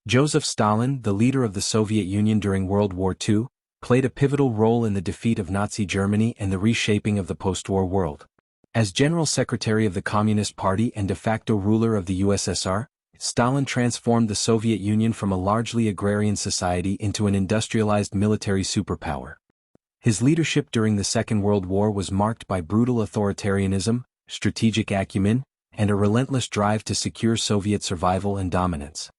Joseph Stalin, the leader of the Soviet Union during World War II, played a pivotal role in the defeat of Nazi Germany and the reshaping of the post-war world. As General Secretary of the Communist Party and de facto ruler of the USSR, Stalin transformed the Soviet Union from a largely agrarian society into an industrialized military superpower. His leadership during the Second World War was marked by brutal authoritarianism, strategic acumen, and a relentless drive to secure Soviet survival and dominance.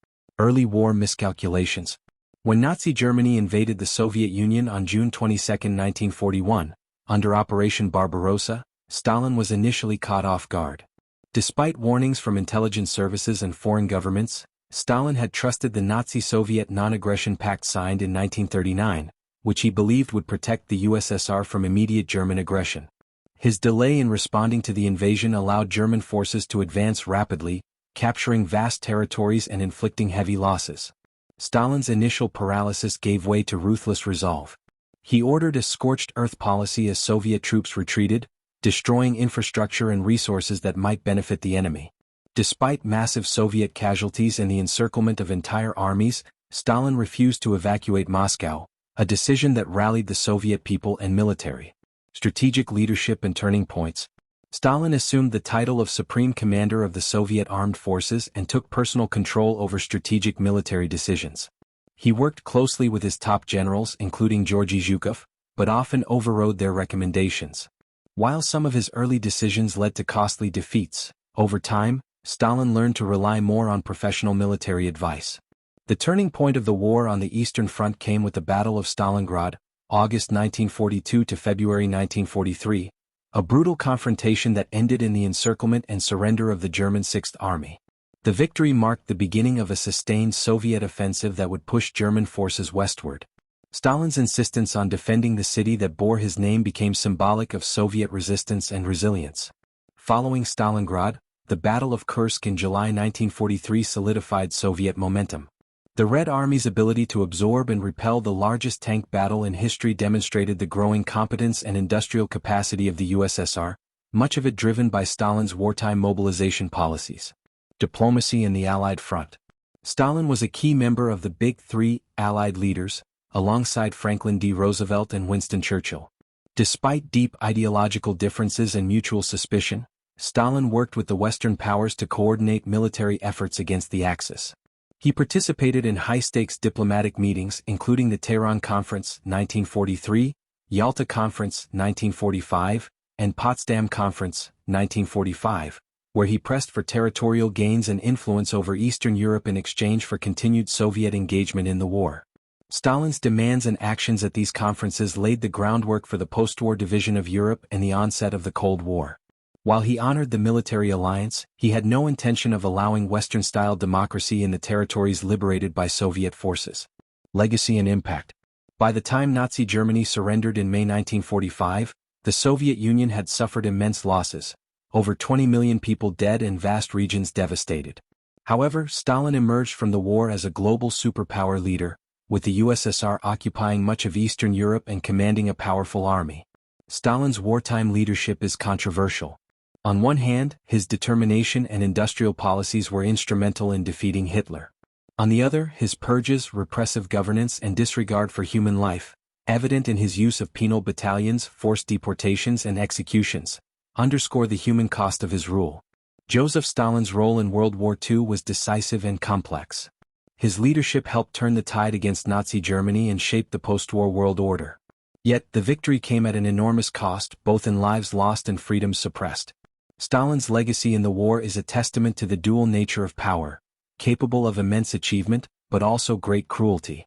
Early war miscalculations. When Nazi Germany invaded the Soviet Union on June 22, 1941, under Operation Barbarossa, Stalin was initially caught off guard. Despite warnings from intelligence services and foreign governments, Stalin had trusted the Nazi-Soviet non-aggression pact signed in 1939, which he believed would protect the USSR from immediate German aggression. His delay in responding to the invasion allowed German forces to advance rapidly, capturing vast territories and inflicting heavy losses. Stalin's initial paralysis gave way to ruthless resolve. He ordered a scorched earth policy as Soviet troops retreated, destroying infrastructure and resources that might benefit the enemy. Despite massive Soviet casualties and the encirclement of entire armies, Stalin refused to evacuate Moscow, a decision that rallied the Soviet people and military. Strategic leadership and turning points. Stalin assumed the title of Supreme Commander of the Soviet Armed Forces and took personal control over strategic military decisions. He worked closely with his top generals, including Georgy Zhukov, but often overrode their recommendations. While some of his early decisions led to costly defeats, over time, Stalin learned to rely more on professional military advice. The turning point of the war on the Eastern Front came with the Battle of Stalingrad, August 1942 to February 1943, a brutal confrontation that ended in the encirclement and surrender of the German Sixth Army. The victory marked the beginning of a sustained Soviet offensive that would push German forces westward. Stalin's insistence on defending the city that bore his name became symbolic of Soviet resistance and resilience. Following Stalingrad, the Battle of Kursk in July 1943 solidified Soviet momentum. The Red Army's ability to absorb and repel the largest tank battle in history demonstrated the growing competence and industrial capacity of the USSR, much of it driven by Stalin's wartime mobilization policies. Diplomacy and the Allied front. Stalin was a key member of the Big Three Allied leaders, alongside Franklin D. Roosevelt and Winston Churchill. Despite deep ideological differences and mutual suspicion, Stalin worked with the Western powers to coordinate military efforts against the Axis. He participated in high-stakes diplomatic meetings including the Tehran Conference 1943, Yalta Conference 1945, and Potsdam Conference 1945, where he pressed for territorial gains and influence over Eastern Europe in exchange for continued Soviet engagement in the war. Stalin's demands and actions at these conferences laid the groundwork for the post-war division of Europe and the onset of the Cold War. While he honored the military alliance, he had no intention of allowing Western-style democracy in the territories liberated by Soviet forces. Legacy and impact. By the time Nazi Germany surrendered in May 1945, the Soviet Union had suffered immense losses, over 20 million people dead and vast regions devastated. However, Stalin emerged from the war as a global superpower leader, with the USSR occupying much of Eastern Europe and commanding a powerful army. Stalin's wartime leadership is controversial. On one hand, his determination and industrial policies were instrumental in defeating Hitler. On the other, his purges, repressive governance, and disregard for human life, evident in his use of penal battalions, forced deportations, and executions, underscore the human cost of his rule. Joseph Stalin's role in World War II was decisive and complex. His leadership helped turn the tide against Nazi Germany and shape the post-war world order. Yet, the victory came at an enormous cost, both in lives lost and freedoms suppressed. Stalin's legacy in the war is a testament to the dual nature of power, capable of immense achievement, but also great cruelty.